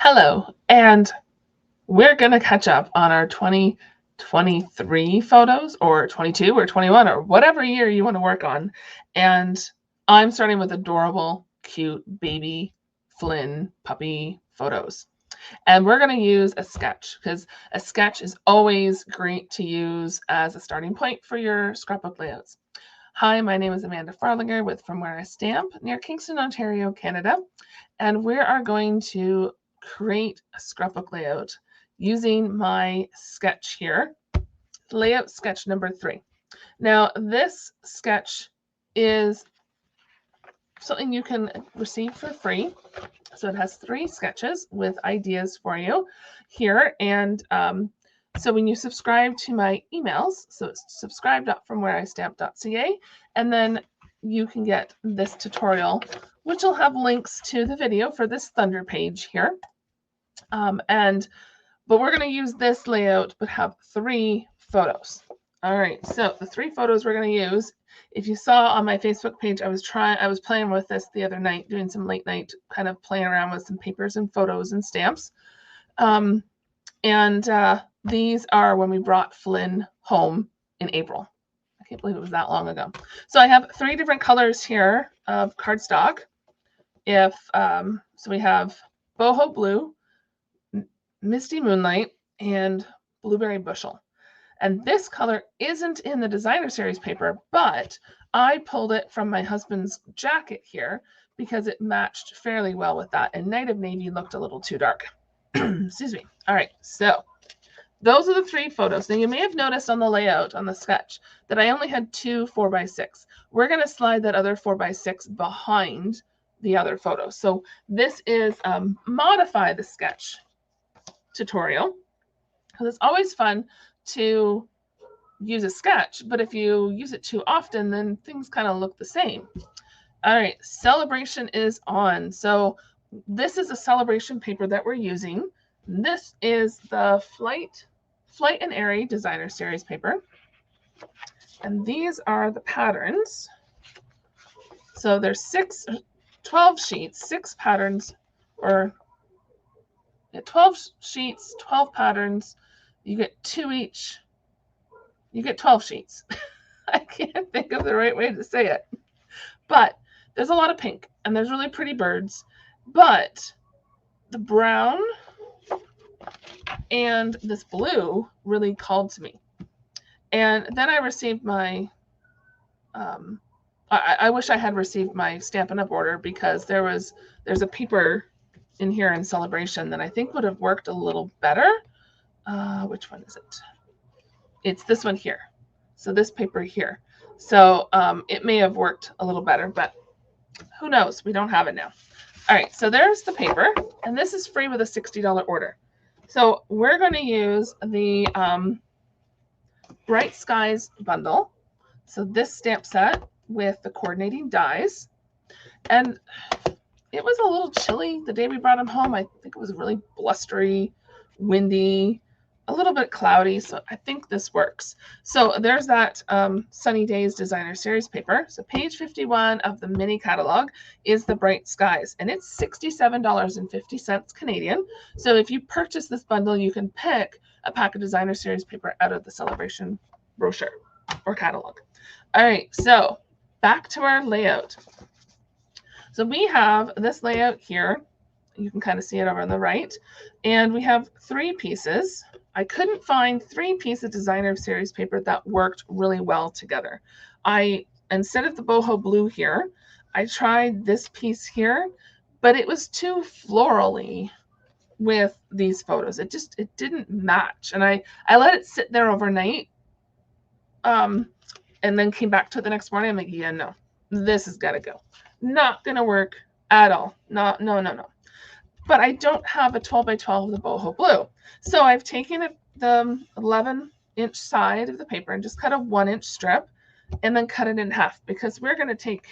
Hello, and we're going to catch up on our 2023 photos, or 22 or 21 or whatever year you want to work on. And I'm starting with adorable, cute baby Flynn puppy photos. And we're going to use a sketch because a sketch is always great to use as a starting point for your scrapbook layouts. Hi, my name is Amanda Farlinger with From Where I Stamp near Kingston, Ontario, Canada. And we are going to create a scrapbook layout using my sketch here, layout sketch number 3. Now, this sketch is something you can receive for free. So it has 3 sketches with ideas for you here. And so when you subscribe to my emails, so it's subscribe.fromwhereistamp.ca, and then you can get this tutorial, which will have links to the video for this Thunder page here. But we're going to use this layout, but have 3 photos. All right, so the 3 photos we're going to use. If you saw on my Facebook page, I was playing with this the other night, doing some late night kind of playing around with some papers and photos and stamps. These are when we brought Flynn home in April. I can't believe it was that long ago. So I have 3 different colors here of cardstock. So we have boho blue, misty moonlight, and blueberry bushel. And this color isn't in the designer series paper, but I pulled it from my husband's jacket here because it matched fairly well with that. And Night of Navy looked a little too dark. Excuse me. All right, so those are the 3 photos. Now you may have noticed on the layout on the sketch that I only had 2 4x6. We're going to slide that other 4x6 behind the other photo. So this is modify the sketch tutorial, because it's always fun to use a sketch, but if you use it too often, then things kind of look the same. All right, celebration is on. So this is a celebration paper that we're using. This is the Flight and Airy designer series paper. And these are the patterns. So there's 12 sheets, 6 patterns, or 12 sheets, 12 patterns. You get 2 each. You get 12 sheets. I can't think of the right way to say it. But there's a lot of pink, and there's really pretty birds. But the brown and this blue really called to me. And then I received my, I wish I had received my Stampin' Up order, because there's a paper in here in Celebration that I think would have worked a little better. Which one is it? It's this one here. So this paper here. So it may have worked a little better, but who knows? We don't have it now. All right, so there's the paper, and this is free with a $60 order. So we're going to use the Bright Skies bundle. So this stamp set with the coordinating dies. And it was a little chilly the day we brought them home. I think it was really blustery, windy, a little bit cloudy, so I think this works. So there's that Sunny Days designer series paper. So page 51 of the mini catalog is the Bright Skies, and it's $67.50 Canadian. So if you purchase this bundle, you can pick a pack of designer series paper out of the Celebration brochure or catalog. All right, so back to our layout. So we have this layout here. You can kind of see it over on the right. And we have 3 pieces. I couldn't find 3 pieces of designer series paper that worked really well together. Instead of the boho blue here, I tried this piece here, but it was too florally with these photos. It didn't match. And I let it sit there overnight, and then came back to it the next morning. I'm like, yeah, no, this has got to go. Not going to work at all. No. But I don't have a 12 by 12 of the boho blue. So I've taken the 11-inch side of the paper and just cut a 1-inch strip and then cut it in half, because we're going to take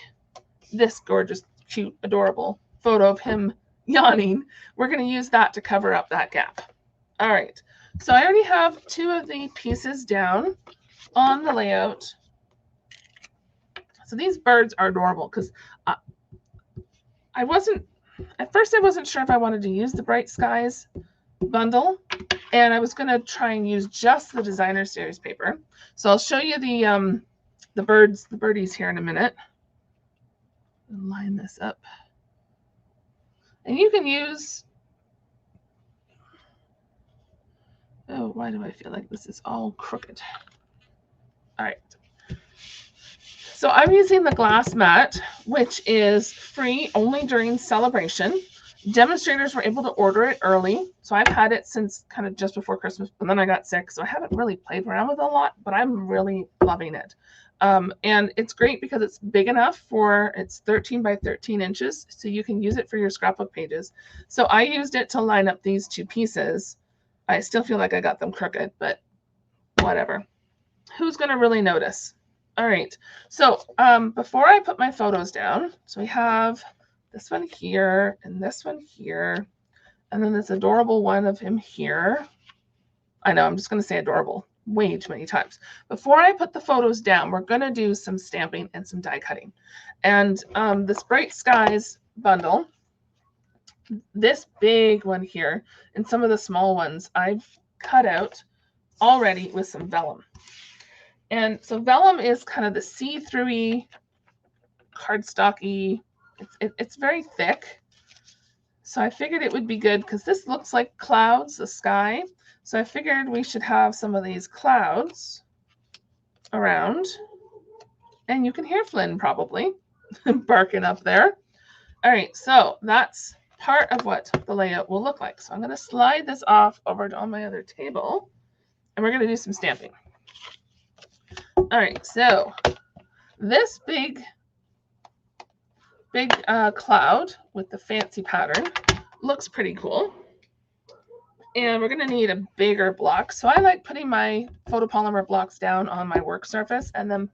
this gorgeous, cute, adorable photo of him yawning. We're going to use that to cover up that gap. All right. So I already have 2 of the pieces down on the layout. So these birds are adorable, because I wasn't at first I wasn't sure if I wanted to use the Bright Skies bundle, and I was going to try and use just the designer series paper. So I'll show you the birdies here in a minute. Line this up. And you can use, oh, why do I feel like this is all crooked? All right. So I'm using the glass mat, which is free only during celebration. Demonstrators were able to order it early. So I've had it since kind of just before Christmas, but then I got sick. So I haven't really played around with it a lot, but I'm really loving it. And it's great because it's big enough for, it's 13 by 13 inches. So you can use it for your scrapbook pages. So I used it to line up these two pieces. I still feel like I got them crooked, but whatever. Who's going to really notice? All right. So before I put my photos down, so we have this one here and this one here, and then this adorable one of him here. I know, I'm just going to say adorable way too many times. Before I put the photos down, we're going to do some stamping and some die cutting. And this Bright Skies bundle, this big one here, and some of the small ones I've cut out already with some vellum. And so vellum is kind of the see-through-y, cardstocky. It's very thick. So I figured it would be good because this looks like clouds, the sky. So I figured we should have some of these clouds around. And you can hear Flynn probably barking up there. All right, so that's part of what the layout will look like. So I'm going to slide this off over on my other table, and we're going to do some stamping. All right, so this big cloud with the fancy pattern looks pretty cool. And we're going to need a bigger block. So I like putting my photopolymer blocks down on my work surface and then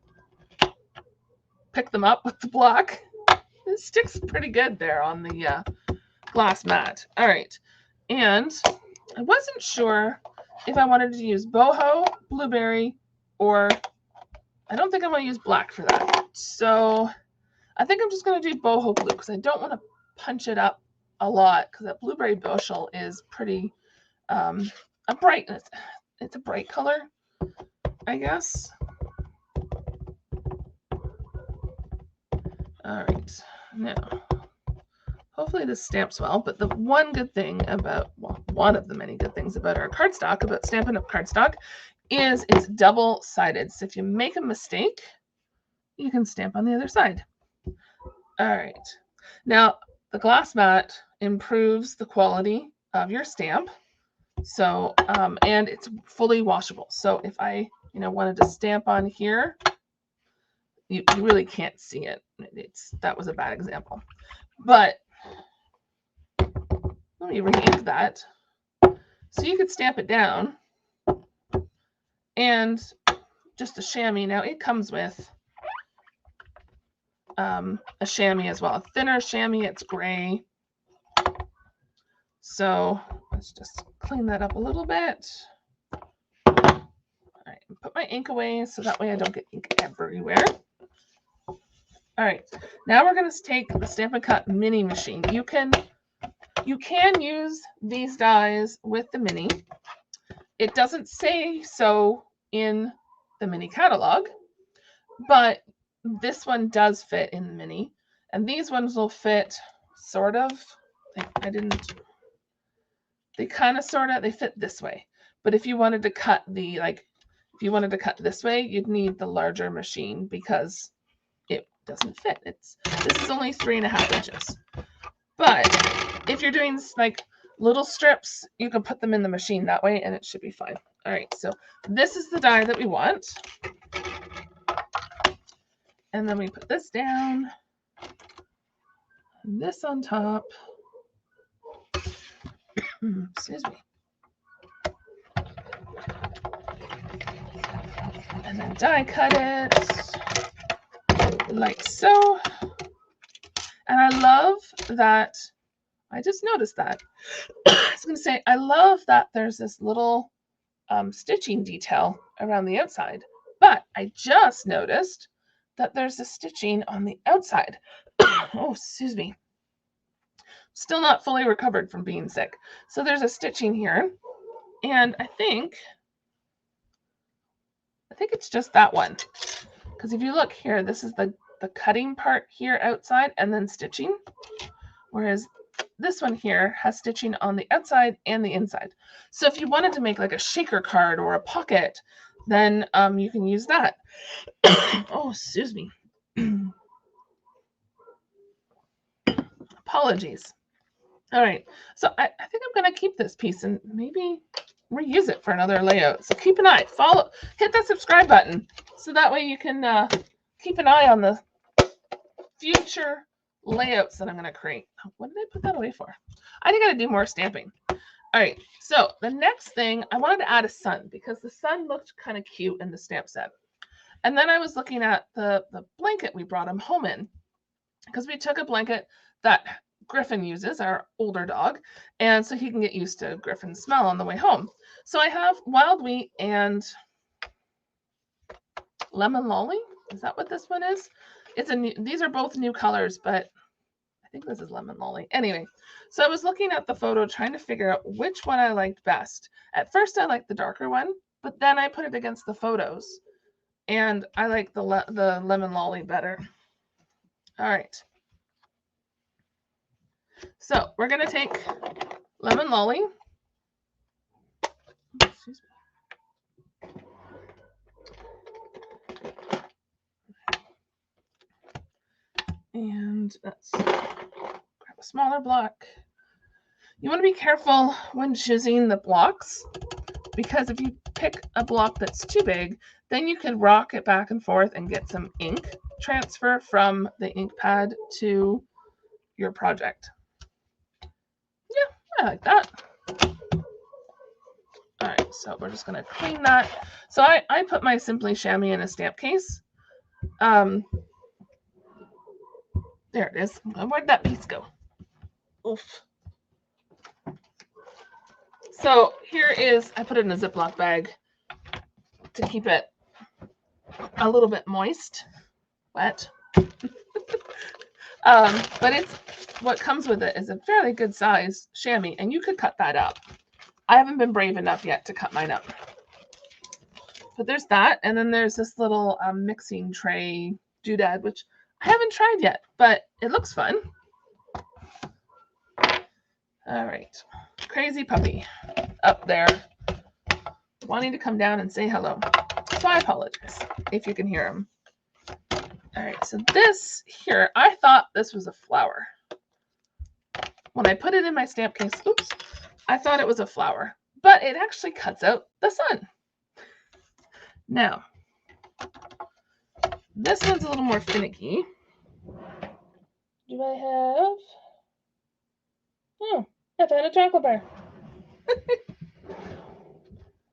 pick them up with the block. It sticks pretty good there on the glass mat. All right. And I wasn't sure if I wanted to use boho, blueberry, or I don't think I want to use black for that. So I think I'm just going to do boho blue because I don't want to punch it up a lot because that blueberry bushel is pretty a brightness. It's a bright color, I guess. All right, now hopefully this stamps well, but the one good thing about, well, one of the many good things about our cardstock, about Stampin' Up! Cardstock, is it's double-sided. So if you make a mistake, you can stamp on the other side. All right, now the glass mat improves the quality of your stamp. So, and it's fully washable. So if I, wanted to stamp on here, you really can't see it. That was a bad example. But let me re-ink that. So you could stamp it down. And just a chamois. Now it comes with a chamois as well. A thinner chamois, it's gray. So let's just clean that up a little bit. All right, put my ink away so that way I don't get ink everywhere. All right, now we're going to take the Stampin' Cut mini machine. You can use these dies with the mini. It doesn't say so in the mini catalog, but this one does fit in the mini, and these ones will fit sort of. They kind of sort of, they fit this way. But if you wanted to cut if you wanted to cut this way, you'd need the larger machine because it doesn't fit. This is only 3.5 inches. But if you're doing like little strips, you can put them in the machine that way and it should be fine. All right, so this is the die that we want. And then we put this down, and this on top. Excuse me. And then die cut it like so. And I love that, I just noticed that. I was going to say, I love that there's this little stitching detail around the outside, but I just noticed that there's a stitching on the outside. Oh, excuse me. Still not fully recovered from being sick. So there's a stitching here, and I think it's just that one. Because if you look here, this is the cutting part here outside and then stitching. Whereas this one here has stitching on the outside and the inside. So if you wanted to make like a shaker card or a pocket, then you can use that. Oh, excuse me. Apologies. All right, so I think I'm going to keep this piece and maybe reuse it for another layout. So keep an eye, hit that subscribe button, so that way you can keep an eye on the future layouts that I'm going to create. What did I put that away for? I think I got to do more stamping. All right, so the next thing, I wanted to add a sun because the sun looked kind of cute in the stamp set. And then I was looking at the blanket we brought him home in, because we took a blanket that Griffin uses, our older dog, and so he can get used to Griffin's smell on the way home. So I have wild wheat and lemon lolly. Is that what this one is? These are both new colors, but I think this is lemon lolly. Anyway, so I was looking at the photo trying to figure out which one I liked best. At first I liked the darker one, but then I put it against the photos and I like the lemon lolly better. All right. So we're going to take lemon lolly. Excuse me. And let's grab a smaller block. You want to be careful when choosing the blocks, because if you pick a block that's too big, then you can rock it back and forth and get some ink transfer from the ink pad to your project. Yeah, I like that. All right, so we're just going to clean that. So I put my Simply Chamois in a stamp case. There it is. Where'd that piece go? Oof. So here is, I put it in a Ziploc bag to keep it a little bit moist, wet. But it's, what comes with it is a fairly good size chamois, and you could cut that up. I haven't been brave enough yet to cut mine up. But there's that, and then there's this little mixing tray doodad, which I haven't tried yet, but it looks fun. All right, crazy puppy up there wanting to come down and say hello. So I apologize if you can hear him. All right, so this here, I thought this was a flower. When I put it in my stamp case, oops, I thought it was a flower, but it actually cuts out the sun. Now, this one's a little more finicky. Do I have? Oh, I found a chocolate bar.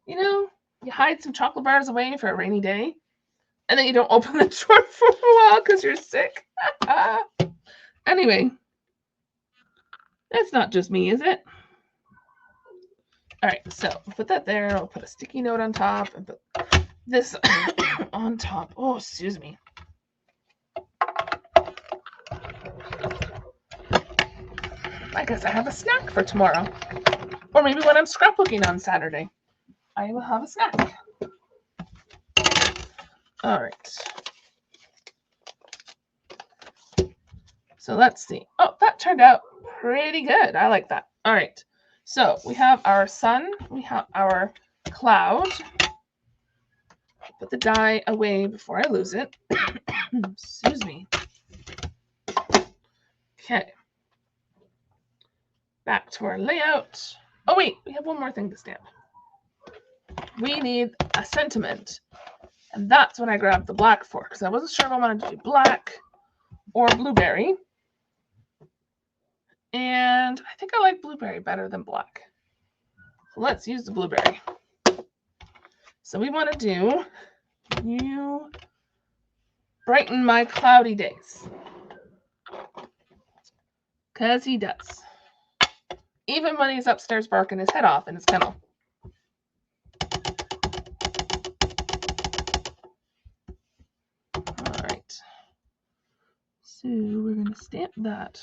You know, you hide some chocolate bars away for a rainy day, and then you don't open the drawer for a while because you're sick. Anyway, that's not just me, is it? All right, so I'll put that there. I'll put a sticky note on top and put this on top. Oh, excuse me. I guess I have a snack for tomorrow. Or maybe when I'm scrapbooking on Saturday, I will have a snack. All right. So let's see. Oh, that turned out pretty good. I like that. All right. So we have our sun. We have our cloud. Put the die away before I lose it. Excuse me. Okay. Back to our layout. Oh, wait. We have one more thing to stamp. We need a sentiment. And that's when I grabbed the black for, because I wasn't sure if I wanted to do black or blueberry. And I think I like blueberry better than black. So let's use the blueberry. So we want to do, you brighten my cloudy days. Because he does. Even when he's upstairs barking his head off in his kennel. All right. So we're going to stamp that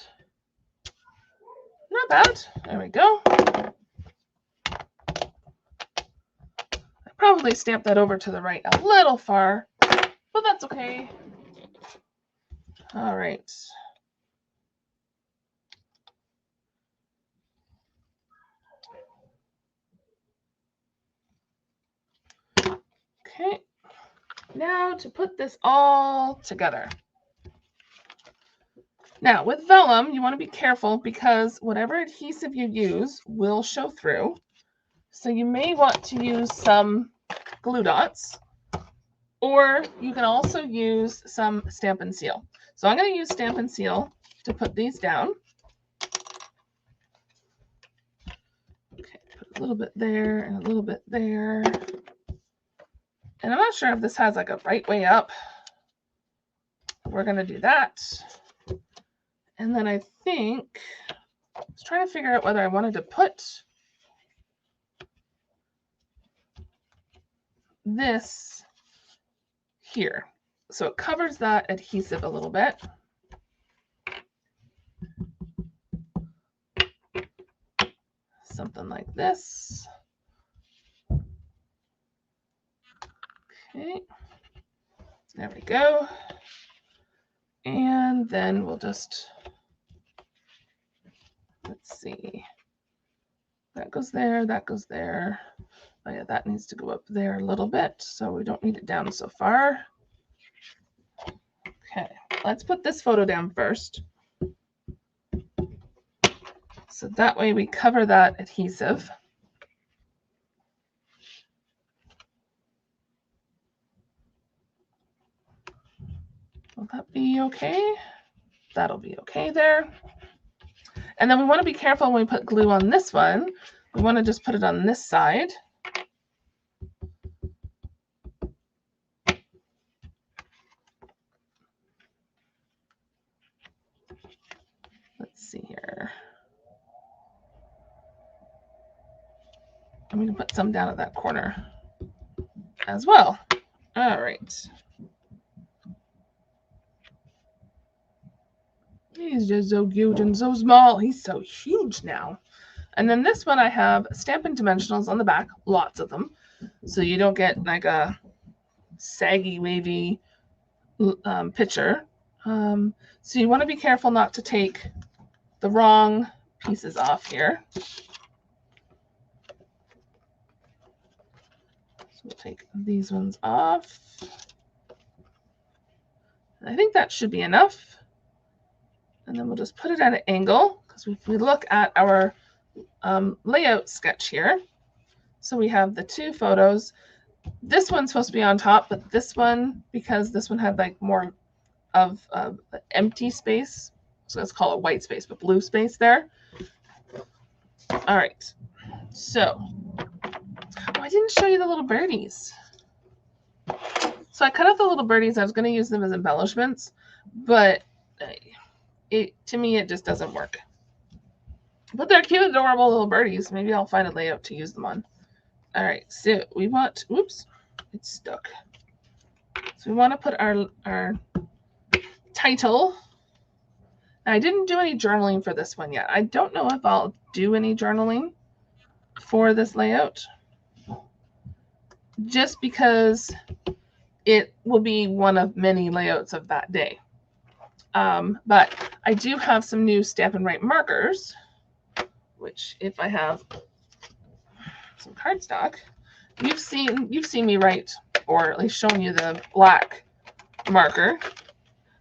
that. There we go. I probably stamped that over to the right a little far, but that's okay. All right. Okay. Now to put this all together. Now with vellum, you want to be careful because whatever adhesive you use will show through. So you may want to use some glue dots, or you can also use some Stampin' Seal. So I'm going to use Stampin' Seal to put these down. Okay, put a little bit there and a little bit there. And I'm not sure if this has like a right way up. We're going to do that. And then I think I was trying to figure out whether I wanted to put this here. So it covers that adhesive a little bit. Something like this. Okay. There we go. And then we'll just, let's see. That goes there, that goes there. Oh yeah, that needs to go up there a little bit, so we don't need it down so far. Okay, let's put this photo down first. So that way we cover that adhesive. Will that be okay? That'll be okay there. And then we want to be careful when we put glue on this one. We want to just put it on this side. Let's see here. I'm going to put some down at that corner as well. All right. He's just so cute and so small. He's so huge now. And then this one I have Stampin' Dimensionals on the back, lots of them. So you don't get like a saggy, wavy picture. So you want to be careful not to take the wrong pieces off here. So we'll take these ones off. And I think that should be enough. And then we'll just put it at an angle, because if we look at our layout sketch here, so we have the two photos. This one's supposed to be on top, but this one, because this one had like more of empty space, so let's call it white space, but blue space there. All right, so I didn't show you the little birdies. So I cut out the little birdies. I was going to use them as embellishments, but to me, it just doesn't work. But they're cute, adorable little birdies. Maybe I'll find a layout to use them on. All right, so we want, oops, it's stuck. So we want to put our title. I didn't do any journaling for this one yet. I don't know if I'll do any journaling for this layout, just because it will be one of many layouts of that day. But I do have some new Stampin' Write markers, which if I have some cardstock, you've seen me write, or at least shown you the black marker.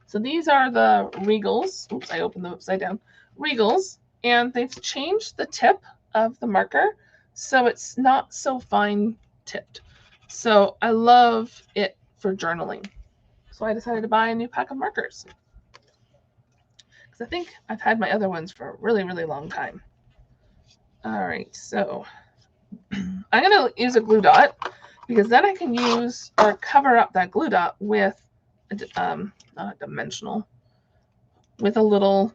So these are the Regals. Oops, I opened them upside down. Regals, and they've changed the tip of the marker, so it's not so fine tipped. So I love it for journaling. So I decided to buy a new pack of markers, because I think I've had my other ones for a really, really long time. All right, so I'm going to use a glue dot, because then I can use or cover up that glue dot with not a dimensional, with a little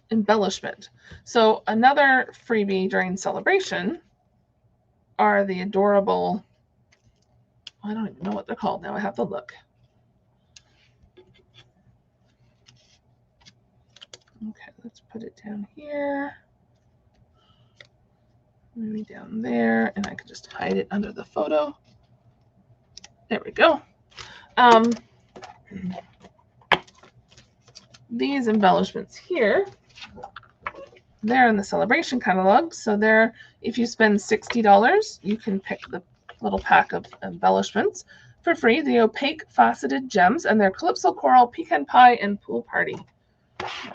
embellishment. So another freebie during celebration are the adorable, I don't even know what they're called now. I have to look. Okay, let's put it down here. maybe down there, and I could just hide it under the photo. There we go. These embellishments here, they're in the Celebration catalog. So they're, if you spend $60, you can pick the little pack of embellishments for free. The opaque faceted gems, and they're Calypso Coral, Pecan Pie, and Pool Party.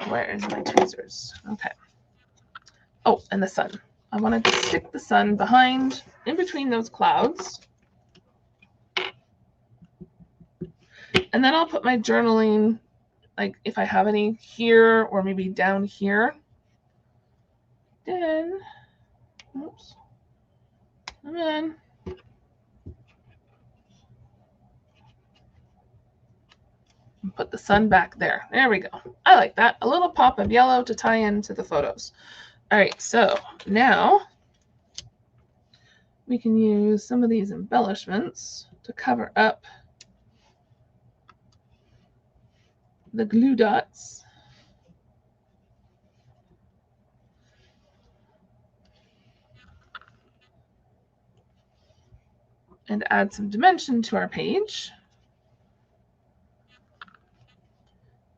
Where is my tweezers? Okay. Oh, and the sun. I wanted to stick the sun behind, in between those clouds. And then I'll put my journaling, like if I have any here or maybe down here. Then, oops, come on. And put the sun back there. There we go. I like that. A little pop of yellow to tie into the photos. All right, so now we can use some of these embellishments to cover up the glue dots. And add some dimension to our page.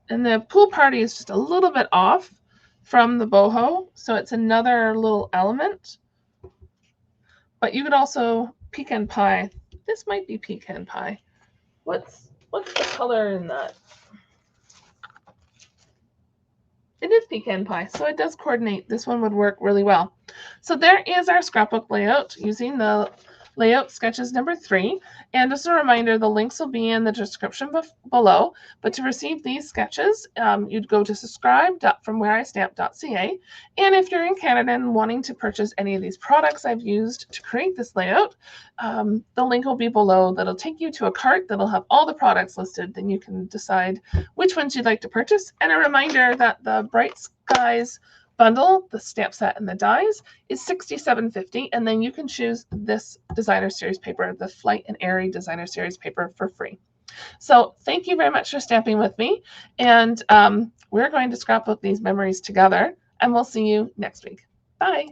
And the Pool Party is just a little bit off from the boho, so it's another little element. But you could also, Pecan Pie. This might be Pecan Pie. What's the color in that? It is Pecan Pie, so it does coordinate. This one would work really well. So there is our scrapbook layout using the layout sketches number 3. And just a reminder, the links will be in the description below. But to receive these sketches, you'd go to subscribe.fromwhereistamp.ca. And if you're in Canada and wanting to purchase any of these products I've used to create this layout, the link will be below. That'll take you to a cart that'll have all the products listed. Then you can decide which ones you'd like to purchase. And a reminder that the Bright Skies bundle, the stamp set and the dies, is $67.50, and then you can choose this designer series paper, the Flight and Airy designer series paper, for free. So thank you very much for stamping with me, and we're going to scrapbook these memories together, and we'll see you next week. Bye.